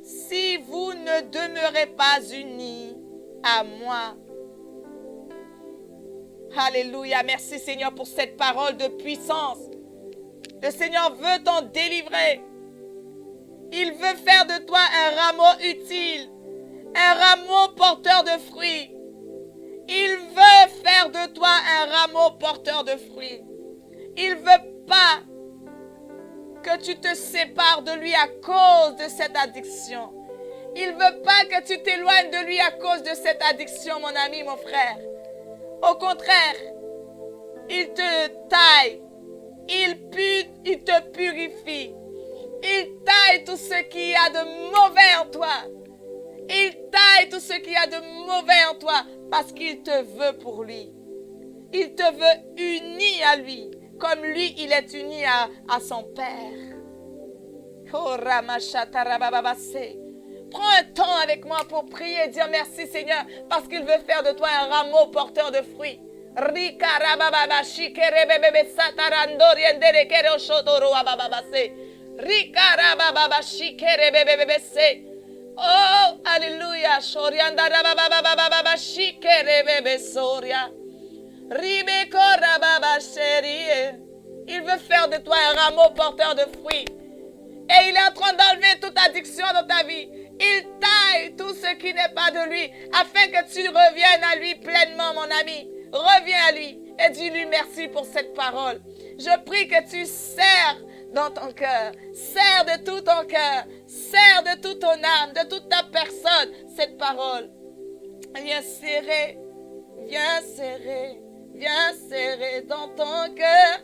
si vous ne demeurez pas unis à moi. Alléluia, merci Seigneur pour cette parole de puissance. Le Seigneur veut t'en délivrer. Il veut faire de toi un rameau utile, un rameau porteur de fruits. Il veut faire de toi un rameau porteur de fruits. Il ne veut pas que tu te sépares de lui à cause de cette addiction. Il ne veut pas que tu t'éloignes de lui à cause de cette addiction, mon ami, mon frère. Au contraire, il te taille, il te purifie. Il taille tout ce qu'il y a de mauvais en toi. Il taille tout ce qu'il y a de mauvais en toi parce qu'il te veut pour lui. Il te veut uni à lui, comme lui, il est uni à son Père. Oh, Ramachatarabababassé. Prends un temps avec moi pour prier et dire merci Seigneur parce qu'il veut faire de toi un rameau porteur de fruits. Oh, alléluia. Il veut faire de toi un rameau porteur de fruits. Et il est en train d'enlever toute addiction dans ta vie. Il taille tout ce qui n'est pas de lui, afin que tu reviennes à lui pleinement, mon ami. Reviens à lui et dis-lui merci pour cette parole. Je prie que tu serres dans ton cœur. Serre de tout ton cœur. Serre de toute ton âme, de toute ta personne, cette parole. Viens serrer. Viens serrer. viens serrer dans ton cœur.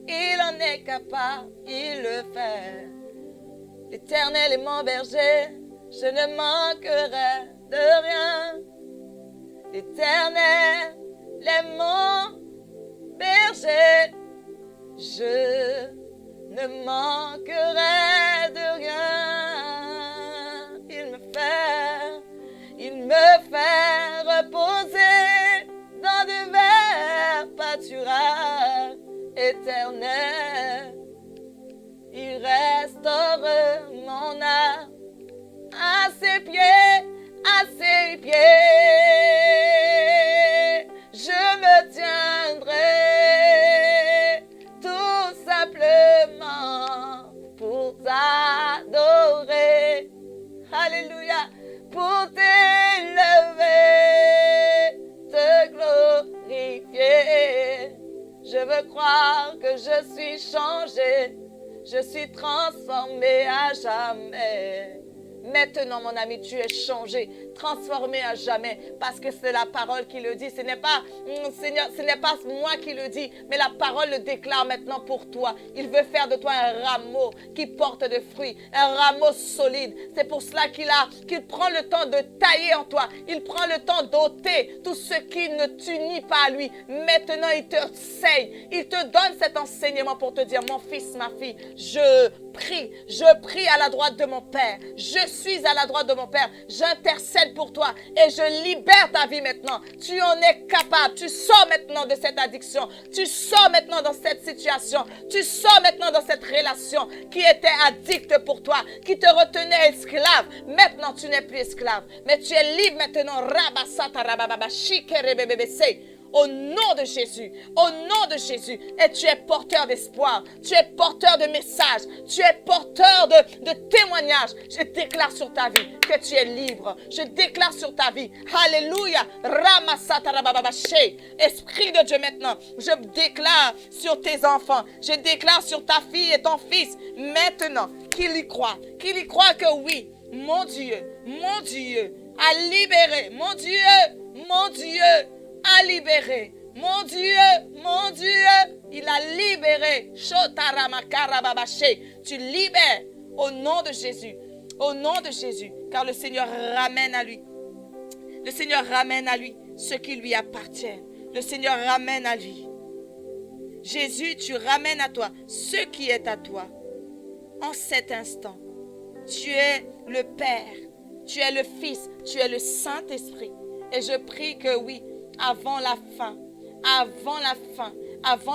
Il en est capable, il le fait. L'Éternel est mon berger, je ne manquerai de rien. L'Éternel est mon berger, je ne manquerai de rien. Il me fait reposer dans de verts pâturages éternels. Il restaure mon âme à ses pieds, à ses pieds. Je me tiendrai tout simplement pour t'adorer. Alléluia, pour t'élever, te glorifier. Je veux croire que je suis changé, je suis transformé à jamais. Maintenant, mon ami, tu es changé, transformé à jamais, parce que c'est la parole qui le dit. Ce n'est pas, Seigneur, ce n'est pas moi qui le dis, mais la parole le déclare maintenant pour toi. Il veut faire de toi un rameau qui porte des fruits, un rameau solide. C'est pour cela qu'il prend le temps de tailler en toi. Il prend le temps d'ôter tout ce qui ne t'unit pas à lui. Maintenant, il te saigne. Il te donne cet enseignement pour te dire, mon fils, ma fille, je prie à la droite de mon Père. Je suis à la droite de mon Père. J'intercède pour toi et je libère ta vie maintenant. Tu en es capable. Tu sors maintenant de cette addiction. Tu sors maintenant dans cette situation. Tu sors maintenant dans cette relation qui était addicte pour toi, qui te retenait esclave. Maintenant, tu n'es plus esclave, mais tu es libre maintenant. Au nom de Jésus, au nom de Jésus. Et tu es porteur d'espoir, tu es porteur de messages, tu es porteur de témoignages. Je déclare sur ta vie que tu es libre. Je déclare sur ta vie, alléluia, Esprit de Dieu maintenant, je déclare sur tes enfants, je déclare sur ta fille et ton fils, maintenant, qu'il y croit que oui, mon Dieu a libéré, mon Dieu, a libéré. Mon Dieu, il a libéré. Tu libères au nom de Jésus. Au nom de Jésus. Car le Seigneur ramène à lui. Le Seigneur ramène à lui ce qui lui appartient. Le Seigneur ramène à lui. Jésus, tu ramènes à toi ce qui est à toi. En cet instant, tu es le Père, tu es le Fils, tu es le Saint-Esprit. Et je prie que oui, avant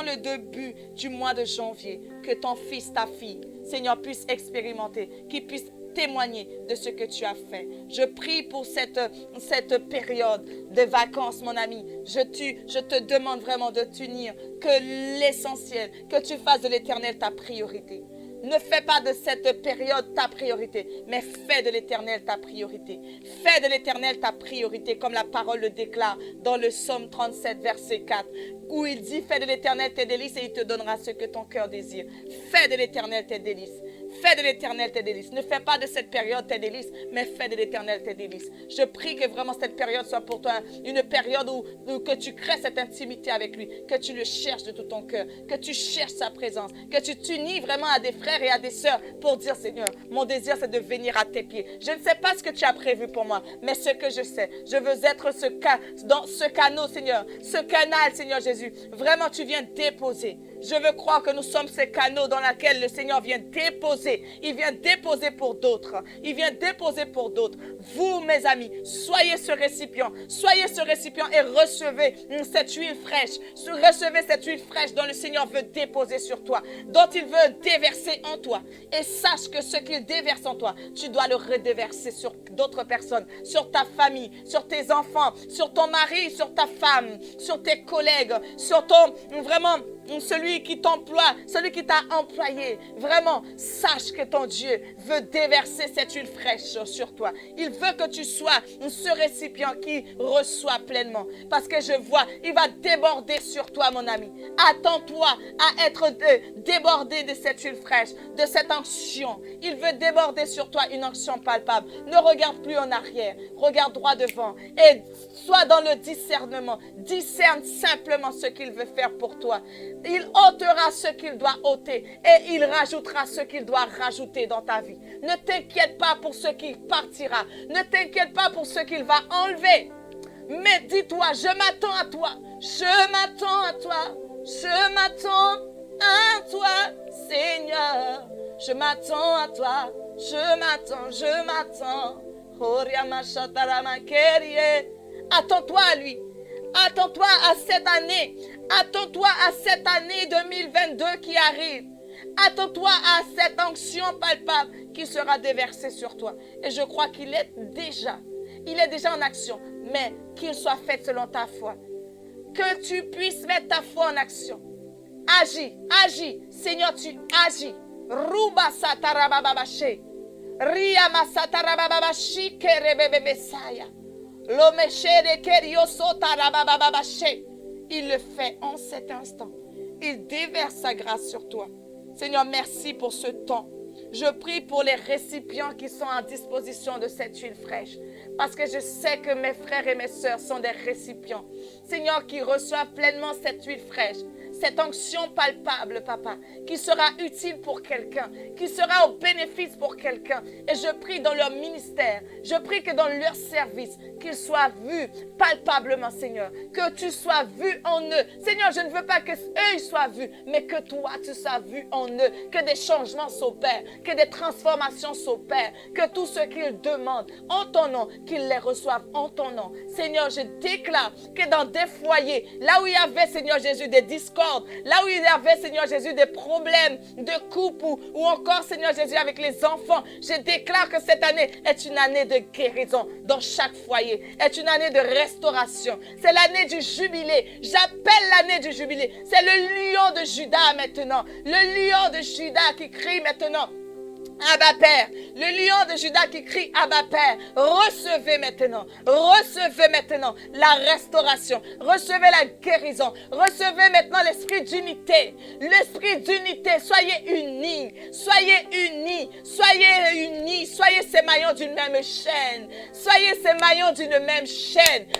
le début du mois de janvier, que ton fils, ta fille, Seigneur, puisse expérimenter, qu'il puisse témoigner de ce que tu as fait. Je prie pour cette période de vacances, mon ami. Je te demande vraiment de t'unir, que l'essentiel, que tu fasses de l'Éternel ta priorité. Ne fais pas de cette période ta priorité, mais fais de l'Éternel ta priorité. Fais de l'Éternel ta priorité, comme la parole le déclare dans le psaume 37, verset 4, où il dit, fais de l'Éternel tes délices et il te donnera ce que ton cœur désire. Fais de l'Éternel tes délices. Fais de l'Éternel tes délices. Ne fais pas de cette période tes délices, mais fais de l'Éternel tes délices. Je prie que vraiment cette période soit pour toi une période où que tu crées cette intimité avec lui, que tu le cherches de tout ton cœur, que tu cherches sa présence, que tu t'unis vraiment à des frères et à des sœurs pour dire, Seigneur, mon désir c'est de venir à tes pieds. Je ne sais pas ce que tu as prévu pour moi, mais ce que je sais, je veux être dans ce canal, Seigneur, ce canal, Seigneur Jésus. Vraiment, tu viens déposer. Je veux croire que nous sommes ces canaux dans lesquels le Seigneur vient déposer. Il vient déposer pour d'autres. Il vient déposer pour d'autres. Vous, mes amis, soyez ce récipient. Soyez ce récipient et recevez cette huile fraîche. Recevez cette huile fraîche dont le Seigneur veut déposer sur toi, dont il veut déverser en toi. Et sache que ce qu'il déverse en toi, tu dois le redéverser sur d'autres personnes, sur ta famille, sur tes enfants, sur ton mari, sur ta femme, sur tes collègues, sur ton, vraiment, celui qui t'emploie, celui qui t'a employé, vraiment, sache que ton Dieu veut déverser cette huile fraîche sur toi. Il veut que tu sois ce récipient qui reçoit pleinement. Parce que je vois, il va déborder sur toi, mon ami. Attends-toi à être débordé de cette huile fraîche, de cette onction. Il veut déborder sur toi une onction palpable. Ne regarde plus en arrière, regarde droit devant et sois dans le discernement. Discerne simplement ce qu'il veut faire pour toi. Il ôtera ce qu'il doit ôter et il rajoutera ce qu'il doit rajouter dans ta vie. Ne t'inquiète pas pour ce qui partira. Ne t'inquiète pas pour ce qu'il va enlever. Mais dis-toi, je m'attends à toi. Je m'attends à toi. Je m'attends à toi, Seigneur. Je m'attends à toi. Je m'attends. Attends-toi à lui. Attends-toi à cette année. Attends-toi à cette année 2022 qui arrive. Attends-toi à cette onction palpable qui sera déversée sur toi. Et je crois qu'il est déjà en action. Mais qu'il soit fait selon ta foi. Que tu puisses mettre ta foi en action. Agis. Seigneur, tu agis. Ruba satarabababashe. Riyama satarabababashi kerebebebesaya. Il le fait en cet instant. Il déverse sa grâce sur toi. Seigneur, merci pour ce temps. Je prie pour les récipients qui sont en disposition de cette huile fraîche. Parce que je sais que mes frères et mes sœurs sont des récipients. Seigneur, qui reçoivent pleinement cette huile fraîche. Cette onction palpable, papa, qui sera utile pour quelqu'un, qui sera au bénéfice pour quelqu'un. Et je prie dans leur ministère, je prie que dans leur service, qu'ils soient vus palpablement, Seigneur. Que tu sois vu en eux. Seigneur, je ne veux pas que eux soient vus, mais que toi, tu sois vu en eux. Que des changements s'opèrent, que des transformations s'opèrent, que tout ce qu'ils demandent en ton nom, qu'ils les reçoivent en ton nom. Seigneur, je déclare que dans des foyers, là où il y avait, Seigneur Jésus, des discordes, là où il y avait, Seigneur Jésus, des problèmes de couple ou encore, Seigneur Jésus, avec les enfants, je déclare que cette année est une année de guérison dans chaque foyer, est une année de restauration. C'est l'année du jubilé. J'appelle l'année du jubilé. C'est le lion de Juda maintenant. Le lion de Juda qui crie maintenant. Abba Père, le lion de Juda qui crie Abba Père, recevez maintenant la restauration, recevez la guérison, recevez maintenant l'esprit d'unité, soyez unis, soyez ces maillons d'une même chaîne,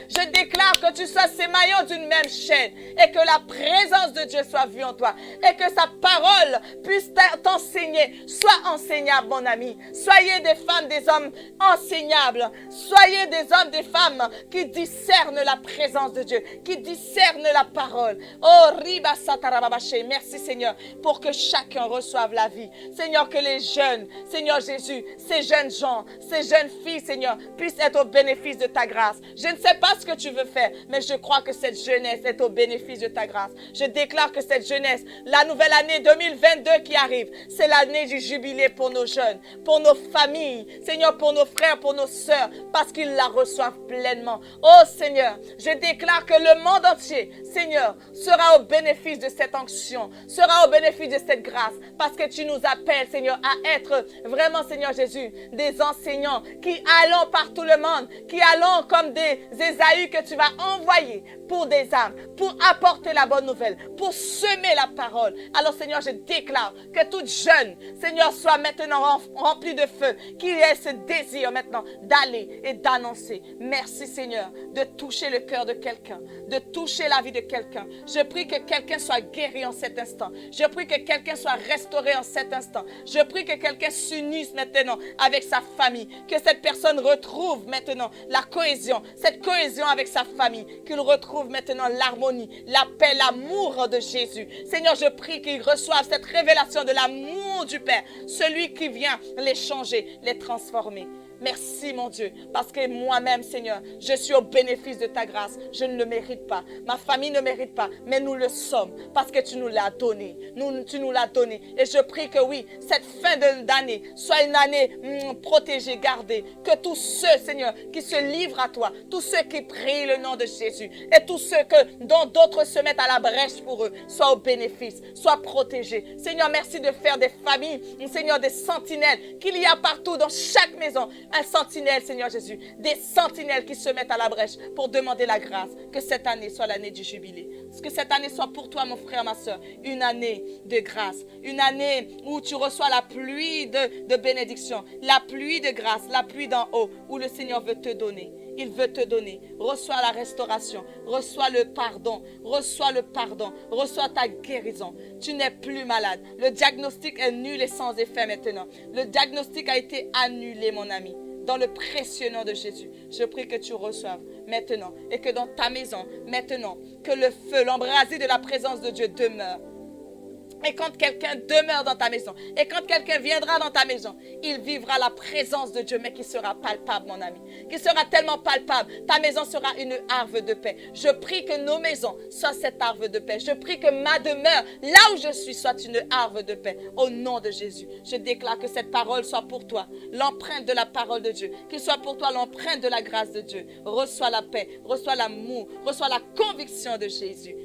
je déclare que tu sois ces maillons d'une même chaîne et que la présence de Dieu soit vue en toi et que sa parole puisse t'enseigner, soit enseignable, mon ami. Soyez des femmes, des hommes enseignables. Soyez des hommes, des femmes qui discernent la présence de Dieu, qui discernent la parole. Oh, riba satarababaché. Merci, Seigneur, pour que chacun reçoive la vie. Seigneur, que les jeunes, Seigneur Jésus, ces jeunes gens, ces jeunes filles, Seigneur, puissent être au bénéfice de ta grâce. Je ne sais pas ce que tu veux faire, mais je crois que cette jeunesse est au bénéfice de ta grâce. Je déclare que cette jeunesse, la nouvelle année 2022 qui arrive, c'est l'année du jubilé pour nos jeunes, pour nos familles, Seigneur, pour nos frères, pour nos sœurs, parce qu'ils la reçoivent pleinement. Oh Seigneur, je déclare que le monde entier, Seigneur, sera au bénéfice de cette onction, sera au bénéfice de cette grâce, parce que tu nous appelles, Seigneur, à être vraiment, Seigneur Jésus, des enseignants qui allons par tout le monde, qui allons comme des Ésaü que tu vas envoyer pour des âmes, pour apporter la bonne nouvelle, pour semer la parole. Alors Seigneur, je déclare que toute jeune, Seigneur, soit maintenant remplie de feu, qu'il ait ce désir maintenant d'aller et d'annoncer. Merci Seigneur de toucher le cœur de quelqu'un, de toucher la vie de quelqu'un. Je prie que quelqu'un soit guéri en cet instant. Je prie que quelqu'un soit restauré en cet instant. Je prie que quelqu'un s'unisse maintenant avec sa famille, que cette personne retrouve maintenant la cohésion, cette cohésion avec sa famille, qu'il retrouve maintenant l'harmonie, la paix, l'amour de Jésus. Seigneur, je prie qu'ils reçoivent cette révélation de l'amour du Père, celui qui vient les changer, les transformer. Merci, mon Dieu, parce que moi-même, Seigneur, je suis au bénéfice de ta grâce. Je ne le mérite pas. Ma famille ne mérite pas, mais nous le sommes parce que tu nous l'as donné. Tu nous l'as donné. Et je prie que oui, cette fin d'année soit une année protégée, gardée. Que tous ceux, Seigneur, qui se livrent à toi, tous ceux qui prient le nom de Jésus et tous ceux dont d'autres se mettent à la brèche pour eux, soient au bénéfice, soient protégés. Seigneur, merci de faire des familles, Seigneur, des sentinelles qu'il y a partout dans chaque maison. Un sentinelle, Seigneur Jésus. Des sentinelles qui se mettent à la brèche pour demander la grâce. Que cette année soit l'année du jubilé. Que cette année soit pour toi, mon frère, ma soeur, une année de grâce. Une année où tu reçois la pluie de bénédiction, la pluie de grâce, la pluie d'en haut, où le Seigneur veut te donner. Il veut te donner. Reçois la restauration. Reçois le pardon. Reçois le pardon. Reçois ta guérison. Tu n'es plus malade. Le diagnostic est nul et sans effet maintenant. Le diagnostic a été annulé, mon ami. Dans le précieux nom de Jésus, je prie que tu reçoives maintenant et que dans ta maison, maintenant, que le feu, l'embrasé de la présence de Dieu demeure. Et quand quelqu'un demeure dans ta maison, et quand quelqu'un viendra dans ta maison, il vivra la présence de Dieu, mais qui sera palpable, mon ami. Qui sera tellement palpable. Ta maison sera une harve de paix. Je prie que nos maisons soient cette harve de paix. Je prie que ma demeure, là où je suis, soit une harve de paix. Au nom de Jésus, je déclare que cette parole soit pour toi l'empreinte de la parole de Dieu. Qu'il soit pour toi l'empreinte de la grâce de Dieu. Reçois la paix, reçois l'amour, reçois la conviction de Jésus.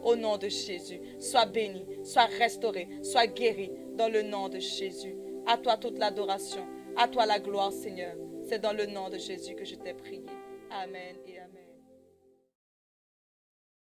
Au nom de Jésus, sois béni, sois restauré, sois guéri dans le nom de Jésus. À toi toute l'adoration, à toi la gloire, Seigneur. C'est dans le nom de Jésus que je t'ai prié. Amen et amen.